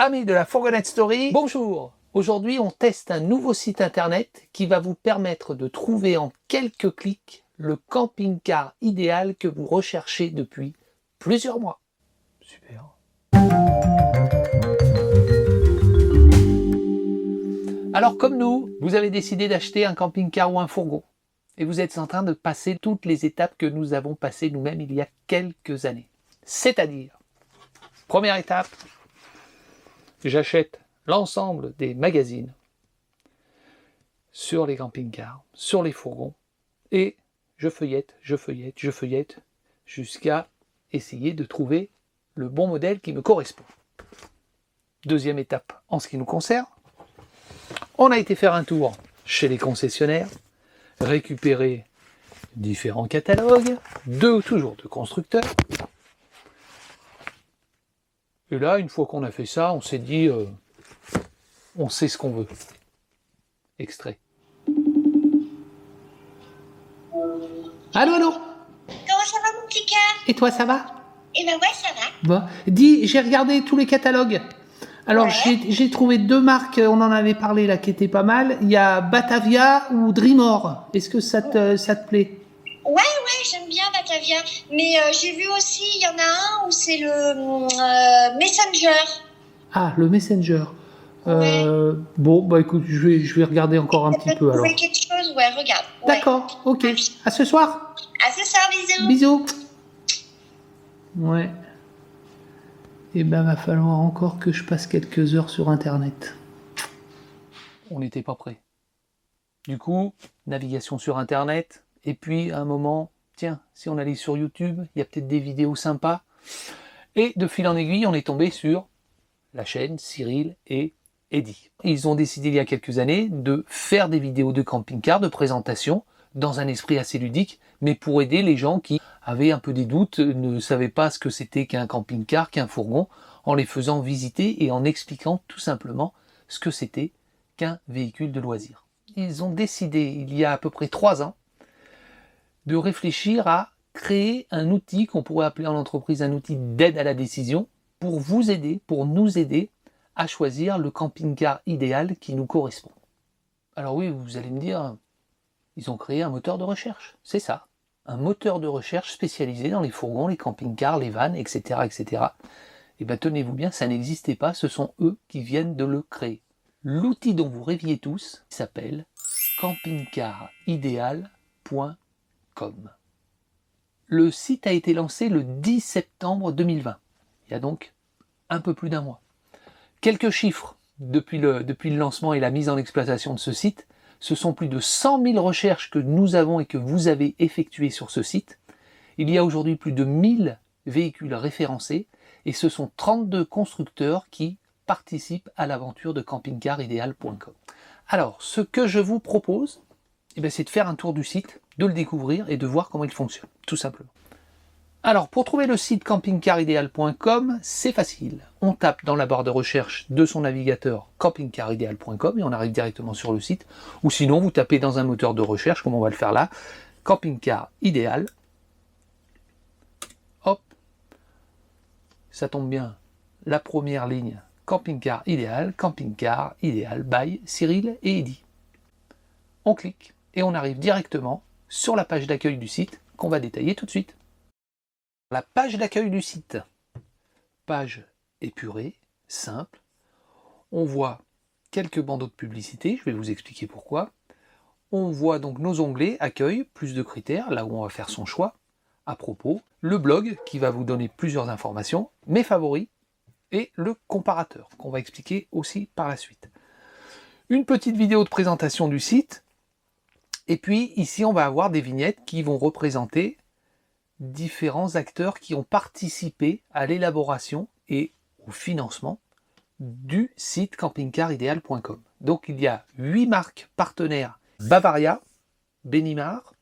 Amis de la Fourgonnette Story, bonjour! Aujourd'hui, on teste un nouveau site internet qui va vous permettre de trouver en quelques clics le camping-car idéal que vous recherchez depuis plusieurs mois. Super! Alors comme nous, vous avez décidé d'acheter un camping-car ou un fourgon et vous êtes en train de passer toutes les étapes que nous avons passées nous-mêmes il y a quelques années. C'est-à-dire, première étape, j'achète l'ensemble des magazines sur les camping-cars, sur les fourgons, et je feuillette jusqu'à essayer de trouver le bon modèle qui me correspond. Deuxième étape en ce qui nous concerne, on a été faire un tour chez les concessionnaires, récupérer différents catalogues, toujours de constructeurs. Et là, une fois qu'on a fait ça, on s'est dit, on sait ce qu'on veut. Extrait. Allô, allô? Comment ça va mon petit cœur? Et toi, ça va? Eh ben ouais, ça va. Bon. Dis, j'ai regardé tous les catalogues. Alors, Ouais. j'ai trouvé deux marques, on en avait parlé là, qui étaient pas mal. Il y a Batavia ou Dreamor. Est-ce que ça te plaît? Ouais, j'aime bien Batavia. Mais j'ai vu aussi, il y en a un où c'est le Messenger. Ah, le Messenger. Ouais. Bon, bah écoute, je vais regarder encore un petit Peut-être peu alors. trouver quelque chose, ouais, regarde. Ouais. D'accord, ok. À ce soir. À ce soir, bisous. Bisous. Ouais. Et ben, va falloir encore que je passe quelques heures sur Internet. On n'était pas prêt. Du coup, navigation sur Internet. Et puis, à un moment, tiens, si on allait sur YouTube, il y a peut-être des vidéos sympas. Et de fil en aiguille, on est tombé sur la chaîne Cyril et Eddy. Ils ont décidé il y a quelques années de faire des vidéos de camping-car, de présentation, dans un esprit assez ludique, mais pour aider les gens qui avaient un peu des doutes, ne savaient pas ce que c'était qu'un camping-car, qu'un fourgon, en les faisant visiter et en expliquant tout simplement ce que c'était qu'un véhicule de loisir. Ils ont décidé, il y a à peu près 3 ans, de réfléchir à créer un outil qu'on pourrait appeler en entreprise un outil d'aide à la décision pour vous aider, pour nous aider à choisir le camping-car idéal qui nous correspond. Alors oui, vous allez me dire, ils ont créé un moteur de recherche, c'est ça. Un moteur de recherche spécialisé dans les fourgons, les camping-cars, les vannes, etc. etc. Et bien tenez-vous bien, ça n'existait pas, ce sont eux qui viennent de le créer. L'outil dont vous rêviez tous s'appelle campingcarideal.com. Le site a été lancé le 10 septembre 2020, il y a donc un peu plus d'un mois. Quelques chiffres depuis le lancement et la mise en exploitation de ce site. Ce sont plus de 100 000 recherches que nous avons et que vous avez effectuées sur ce site. Il y a aujourd'hui plus de 1000 véhicules référencés et ce sont 32 constructeurs qui participent à l'aventure de campingcarideal.com. Alors, ce que je vous propose, c'est de faire un tour du site, de le découvrir et de voir comment il fonctionne, tout simplement. Alors, pour trouver le site campingcarideal.com, c'est facile. On tape dans la barre de recherche de son navigateur campingcarideal.com et on arrive directement sur le site. Ou sinon, vous tapez dans un moteur de recherche, comme on va le faire là, camping-car idéal. Hop, ça tombe bien. La première ligne, camping-car idéal by Cyril et Eddy. On clique et on arrive directement sur la page d'accueil du site qu'on va détailler tout de suite. La page d'accueil du site, page épurée, simple, on voit quelques bandeaux de publicité, je vais vous expliquer pourquoi. On voit donc nos onglets accueil, plus de critères, là où on va faire son choix, à propos, le blog qui va vous donner plusieurs informations, mes favoris, et le comparateur, qu'on va expliquer aussi par la suite. Une petite vidéo de présentation du site, et puis ici on va avoir des vignettes qui vont représenter différents acteurs qui ont participé à l'élaboration et au financement du site campingcarideal.com. Donc il y a 8 marques partenaires: Bavaria, Benimar,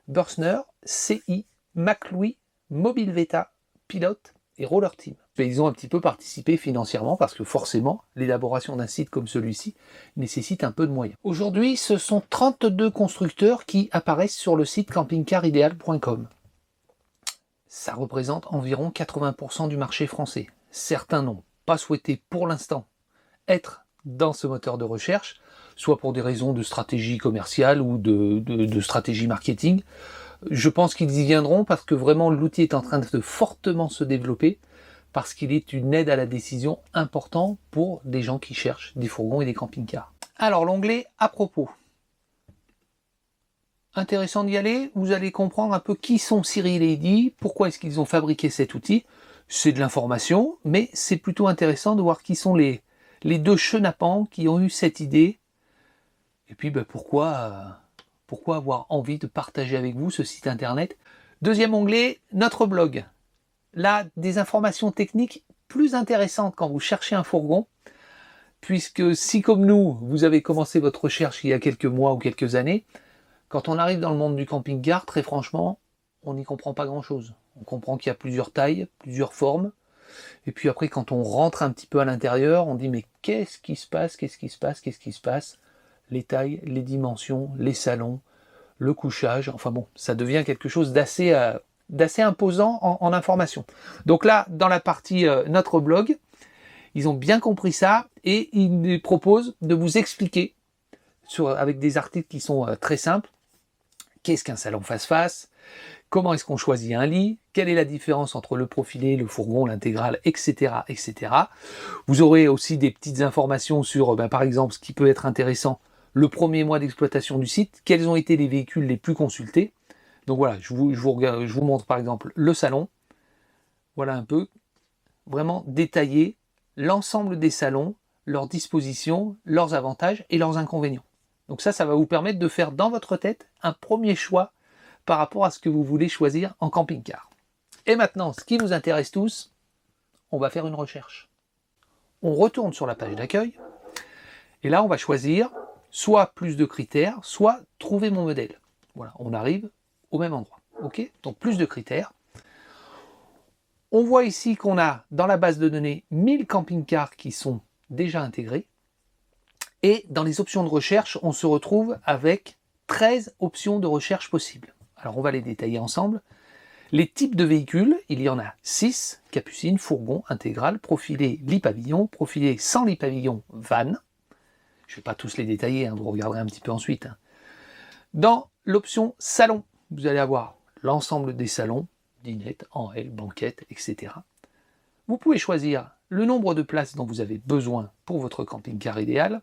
Börsner, CI, McLouis, Mobilveta, Pilote et Roller Team. Ils ont un petit peu participé financièrement parce que forcément l'élaboration d'un site comme celui-ci nécessite un peu de moyens. Aujourd'hui, ce sont 32 constructeurs qui apparaissent sur le site campingcarideal.com. Ça représente environ 80% du marché français. Certains n'ont pas souhaité pour l'instant être dans ce moteur de recherche, soit pour des raisons de stratégie commerciale ou de stratégie marketing. Je pense qu'ils y viendront parce que vraiment l'outil est en train de fortement se développer, parce qu'il est une aide à la décision important pour des gens qui cherchent des fourgons et des camping-cars. Alors l'onglet à propos. Intéressant d'y aller, vous allez comprendre un peu qui sont Cyril et Eddy, pourquoi est-ce qu'ils ont fabriqué cet outil. C'est de l'information, mais c'est plutôt intéressant de voir qui sont les deux chenapans qui ont eu cette idée. Et puis pourquoi avoir envie de partager avec vous ce site internet. Deuxième onglet, notre blog. Là, des informations techniques plus intéressantes quand vous cherchez un fourgon, puisque si comme nous, vous avez commencé votre recherche il y a quelques mois ou quelques années, quand on arrive dans le monde du camping-car, très franchement, on n'y comprend pas grand-chose. On comprend qu'il y a plusieurs tailles, plusieurs formes, et puis après, quand on rentre un petit peu à l'intérieur, on dit mais qu'est-ce qui se passe? Les tailles, les dimensions, les salons, le couchage, enfin bon, ça devient quelque chose d'assez imposant en information. Donc là, dans la partie notre blog, ils ont bien compris ça et ils proposent de vous expliquer avec des articles qui sont très simples. Qu'est-ce qu'un salon face-face? Comment est-ce qu'on choisit un lit? Quelle est la différence entre le profilé, le fourgon, l'intégrale, etc., etc. Vous aurez aussi des petites informations sur, par exemple, ce qui peut être intéressant, le premier mois d'exploitation du site, quels ont été les véhicules les plus consultés. Donc voilà, je vous montre par exemple le salon. Voilà un peu, vraiment détaillé, l'ensemble des salons, leurs dispositions, leurs avantages et leurs inconvénients. Donc ça va vous permettre de faire dans votre tête un premier choix par rapport à ce que vous voulez choisir en camping-car. Et maintenant, ce qui nous intéresse tous, on va faire une recherche. On retourne sur la page d'accueil, et là on va choisir soit plus de critères, soit trouver mon modèle. Voilà, on arrive au même endroit. Ok, donc plus de critères. On voit ici qu'on a dans la base de données 1000 camping-cars qui sont déjà intégrés. Et dans les options de recherche, on se retrouve avec 13 options de recherche possibles. Alors on va les détailler ensemble. Les types de véhicules, il y en a 6, capucine, fourgon, intégral, profilé, lit pavillon, profilé sans lit pavillon, van. Je ne vais pas tous les détailler, hein, vous regarderez un petit peu ensuite. Hein. Dans l'option salon, vous allez avoir l'ensemble des salons, dinette, en L, banquette, etc. Vous pouvez choisir le nombre de places dont vous avez besoin pour votre camping-car idéal,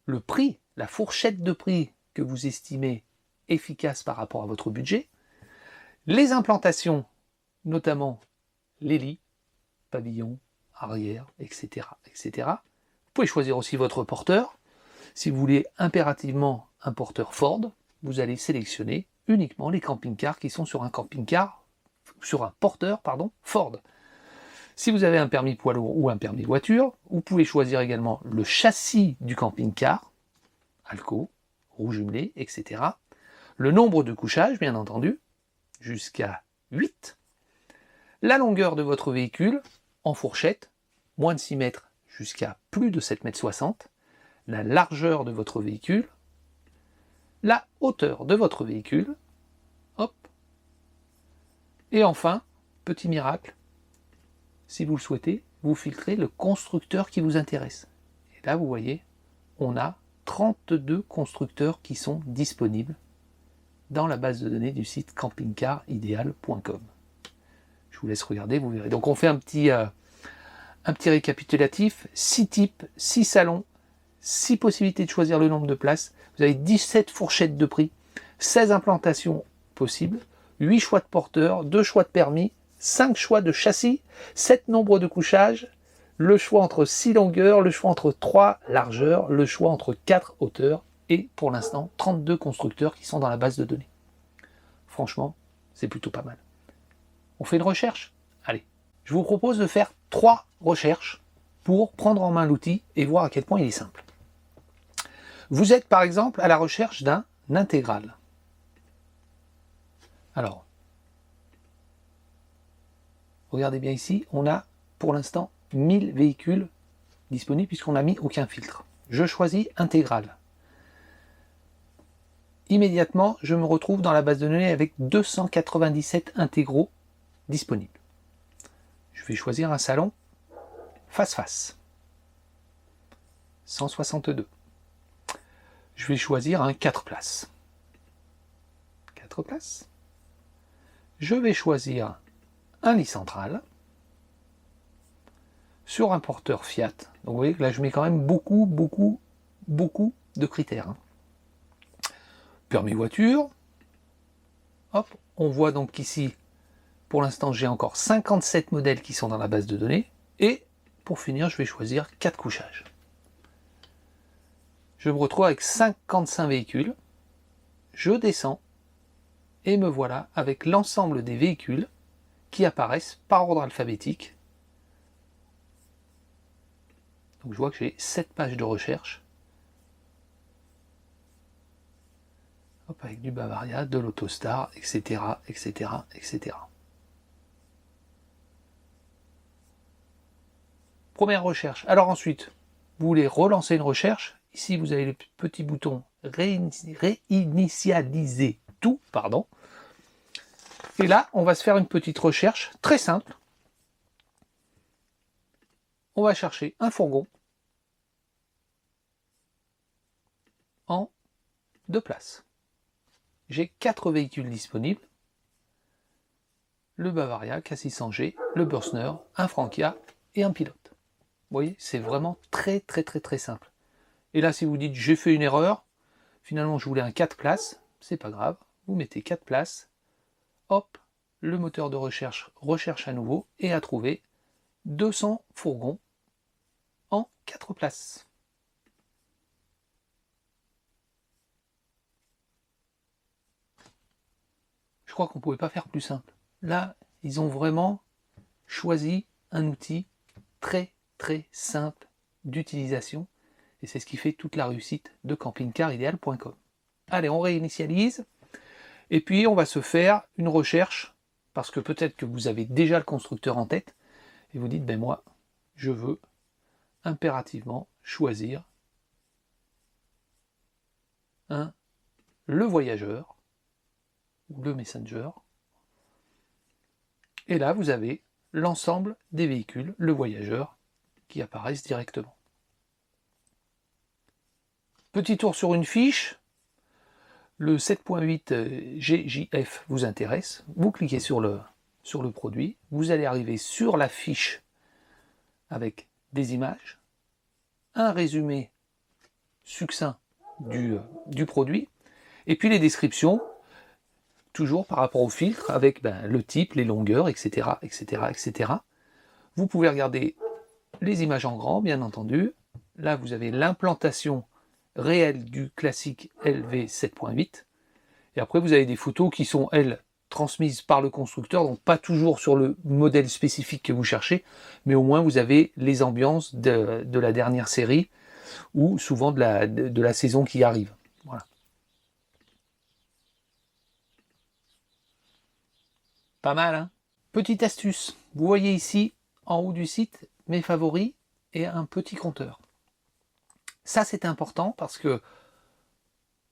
le prix, la fourchette de prix que vous estimez efficace par rapport à votre budget, les implantations, notamment les lits, pavillon, arrière, etc., etc. Vous pouvez choisir aussi votre porteur. Si vous voulez impérativement un porteur Ford, vous allez sélectionner uniquement les camping-cars qui sont sur un porteur Ford. Si vous avez un permis poids lourd ou un permis voiture, vous pouvez choisir également le châssis du camping-car, Alco, roue jumelée, etc. Le nombre de couchages, bien entendu, jusqu'à 8. La longueur de votre véhicule, en fourchette, moins de 6 mètres jusqu'à plus de 7,60 m. La largeur de votre véhicule, la hauteur de votre véhicule, hop. Et enfin, petit miracle, si vous le souhaitez, vous filtrez le constructeur qui vous intéresse. Et là, vous voyez, on a 32 constructeurs qui sont disponibles dans la base de données du site campingcarideal.com. Je vous laisse regarder, vous verrez. Donc on fait un petit récapitulatif, 6 types, 6 salons, 6 possibilités de choisir le nombre de places, vous avez 17 fourchettes de prix, 16 implantations possibles, 8 choix de porteurs, 2 choix de permis, 5 choix de châssis, 7 nombres de couchages, le choix entre 6 longueurs, le choix entre 3 largeurs, le choix entre 4 hauteurs, et pour l'instant 32 constructeurs qui sont dans la base de données. Franchement, c'est plutôt pas mal. On fait une recherche? Allez, je vous propose de faire 3 recherches pour prendre en main l'outil et voir à quel point il est simple. Vous êtes par exemple à la recherche d'un intégral. Alors, regardez bien ici, on a pour l'instant 1000 véhicules disponibles puisqu'on n'a mis aucun filtre. Je choisis intégral. Immédiatement, je me retrouve dans la base de données avec 297 intégraux disponibles. Je vais choisir un salon face-face. 162. Je vais choisir un 4 places. 4 places. Je vais choisir un lit central sur un porteur Fiat. Donc vous voyez que là je mets quand même beaucoup de critères. Hein. Permis voiture. Hop, on voit donc qu'ici, pour l'instant, j'ai encore 57 modèles qui sont dans la base de données. Et pour finir, je vais choisir 4 couchages. Je me retrouve avec 55 véhicules. Je descends et me voilà avec l'ensemble des véhicules qui apparaissent par ordre alphabétique. Donc je vois que j'ai 7 pages de recherche. Hop, avec du Bavaria, de l'Autostar, etc., etc., etc. Première recherche. Alors ensuite, vous voulez relancer une recherche. Ici, vous avez le petit bouton réinitialiser tout, pardon. Et là, on va se faire une petite recherche très simple. On va chercher un fourgon en 2 places. J'ai 4 véhicules disponibles. Le Bavaria K600G, le Bürstner, un Frankia et un Pilote. Vous voyez, c'est vraiment très simple. Et là, si vous dites j'ai fait une erreur, finalement je voulais un 4 places, c'est pas grave, vous mettez 4 places, hop, le moteur de recherche recherche à nouveau et a trouvé 200 fourgons en 4 places. Je crois qu'on ne pouvait pas faire plus simple. Là, ils ont vraiment choisi un outil très simple d'utilisation. Et c'est ce qui fait toute la réussite de campingcarideal.com. Allez, on réinitialise. Et puis, on va se faire une recherche. Parce que peut-être que vous avez déjà le constructeur en tête. Et vous dites, ben moi, je veux impérativement choisir le voyageur ou le messenger. Et là, vous avez l'ensemble des véhicules, le voyageur, qui apparaissent directement. Petit tour sur une fiche. Le 7.8 GJF vous intéresse. Vous cliquez sur le produit. Vous allez arriver sur la fiche avec des images, un résumé succinct du produit, et puis les descriptions, toujours par rapport au filtre, avec le type, les longueurs, etc., etc., etc. Vous pouvez regarder les images en grand, bien entendu. Là, vous avez l'implantation réelle du classique LV 7.8. Et après, vous avez des photos qui sont, elles, transmises par le constructeur, donc pas toujours sur le modèle spécifique que vous cherchez, mais au moins vous avez les ambiances de la dernière série, ou souvent de la saison qui arrive. Voilà. Pas mal, hein? Petite astuce, vous voyez ici, en haut du site, mes favoris et un petit compteur. Ça, c'est important parce que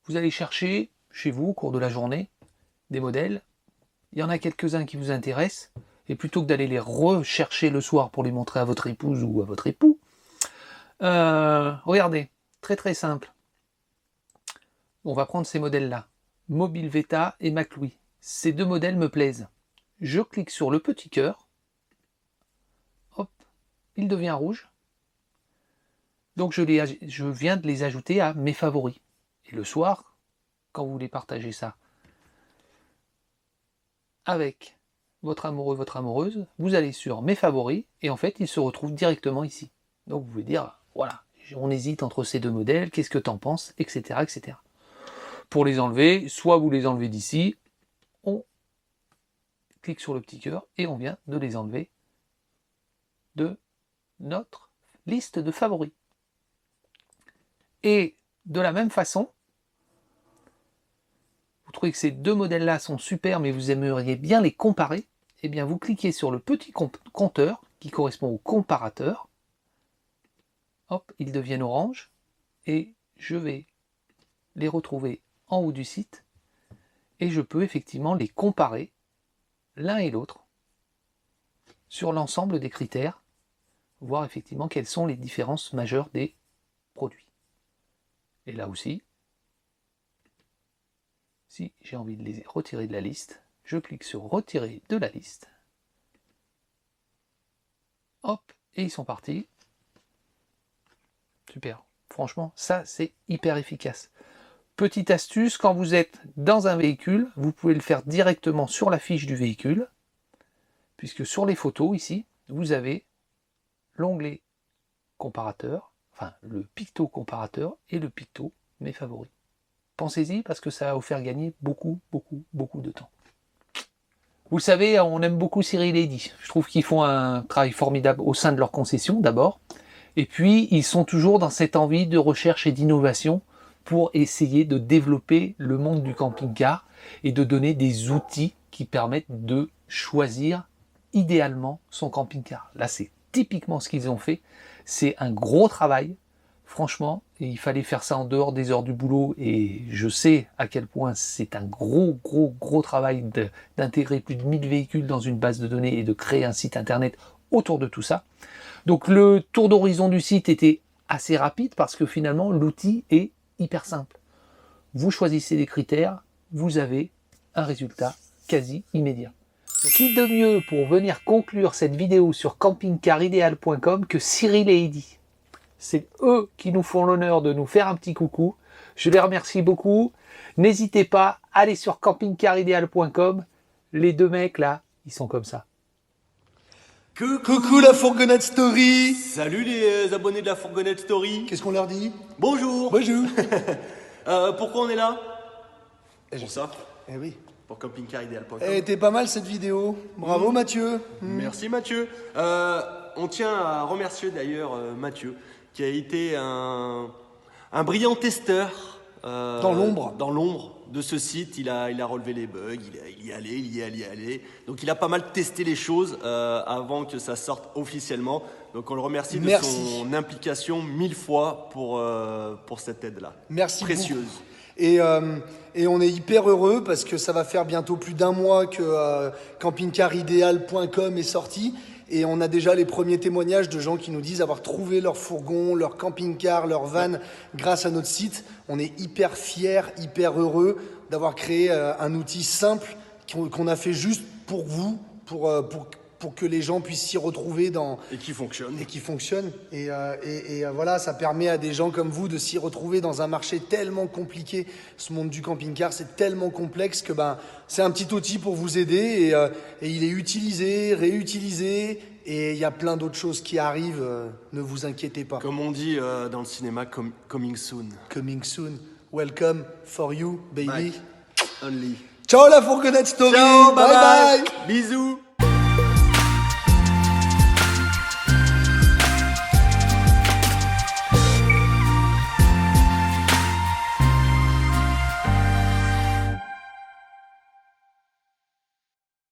vous allez chercher chez vous, au cours de la journée, des modèles. Il y en a quelques-uns qui vous intéressent. Et plutôt que d'aller les rechercher le soir pour les montrer à votre épouse ou à votre époux, regardez, très simple. On va prendre ces modèles-là. Mobile Veta et McLouis. Ces deux modèles me plaisent. Je clique sur le petit cœur. Hop, il devient rouge. Donc je viens de les ajouter à mes favoris. Et le soir, quand vous voulez partager ça avec votre amoureux, votre amoureuse, vous allez sur mes favoris et en fait, ils se retrouvent directement ici. Donc vous pouvez dire, voilà, on hésite entre ces deux modèles, qu'est-ce que tu en penses, etc., etc. Pour les enlever, soit vous les enlevez d'ici, on clique sur le petit cœur et on vient de les enlever de notre liste de favoris. Et de la même façon, vous trouvez que ces deux modèles-là sont super, mais vous aimeriez bien les comparer, eh bien vous cliquez sur le petit compteur qui correspond au comparateur. Hop, ils deviennent orange et je vais les retrouver en haut du site et je peux effectivement les comparer l'un et l'autre sur l'ensemble des critères. voir effectivement quelles sont les différences majeures des produits. Et là aussi, si j'ai envie de les retirer de la liste, je clique sur retirer de la liste. Hop, et ils sont partis. Super. Franchement, ça c'est hyper efficace. Petite astuce, quand vous êtes dans un véhicule, vous pouvez le faire directement sur la fiche du véhicule, puisque sur les photos ici, vous avez l'onglet comparateur, enfin le picto comparateur et le picto mes favoris. Pensez-y parce que ça va vous faire gagner beaucoup de temps. Vous le savez, on aime beaucoup Cyril et Eddy. Je trouve qu'ils font un travail formidable au sein de leur concession d'abord. Et puis, ils sont toujours dans cette envie de recherche et d'innovation pour essayer de développer le monde du camping-car et de donner des outils qui permettent de choisir idéalement son camping-car. Là, c'est typiquement ce qu'ils ont fait. C'est un gros travail, franchement, et il fallait faire ça en dehors des heures du boulot, et je sais à quel point c'est un gros travail d'intégrer plus de 1000 véhicules dans une base de données et de créer un site internet autour de tout ça. Donc le tour d'horizon du site était assez rapide parce que finalement l'outil est hyper simple. Vous choisissez des critères, vous avez un résultat quasi immédiat. Donc qui de mieux pour venir conclure cette vidéo sur campingcarideal.com que Cyril et Eddy. C'est eux qui nous font l'honneur de nous faire un petit coucou. Je les remercie beaucoup. N'hésitez pas, allez sur campingcarideal.com. Les deux mecs là, ils sont comme ça. Coucou la fourgonnette story. Salut les abonnés de la fourgonnette story. Qu'est-ce qu'on leur dit? Bonjour. Bonjour. Pourquoi on est là? Je Pour ça, Eh oui. pour campingcarideal.com. Eh, t'es pas mal cette vidéo. Bravo Mathieu. Merci Mathieu. On tient à remercier d'ailleurs Mathieu, qui a été un brillant testeur. Dans l'ombre. Dans l'ombre de ce site, il a relevé les bugs, il y allait. Donc il a pas mal testé les choses avant que ça sorte officiellement. Donc on le remercie de son implication 1000 fois pour cette aide-là. Merci précieuse. beaucoup. Et on est hyper heureux parce que ça va faire bientôt plus d'un mois que campingcarideal.com est sorti. Et on a déjà les premiers témoignages de gens qui nous disent avoir trouvé leur fourgon, leur camping-car, leur van grâce à notre site. On est hyper fiers, hyper heureux d'avoir créé un outil simple qu'on a fait juste pour vous, pour que les gens puissent s'y retrouver Et qui fonctionne. Et voilà, ça permet à des gens comme vous de s'y retrouver dans un marché tellement compliqué. Ce monde du camping-car, c'est tellement complexe que c'est un petit outil pour vous aider. Et il est utilisé, réutilisé. Et il y a plein d'autres choses qui arrivent. Ne vous inquiétez pas. Comme on dit dans le cinéma, coming soon. Coming soon. Welcome for you, baby. Back only. Ciao la fourgonnette story. Ciao, bye. Bye. Bisous.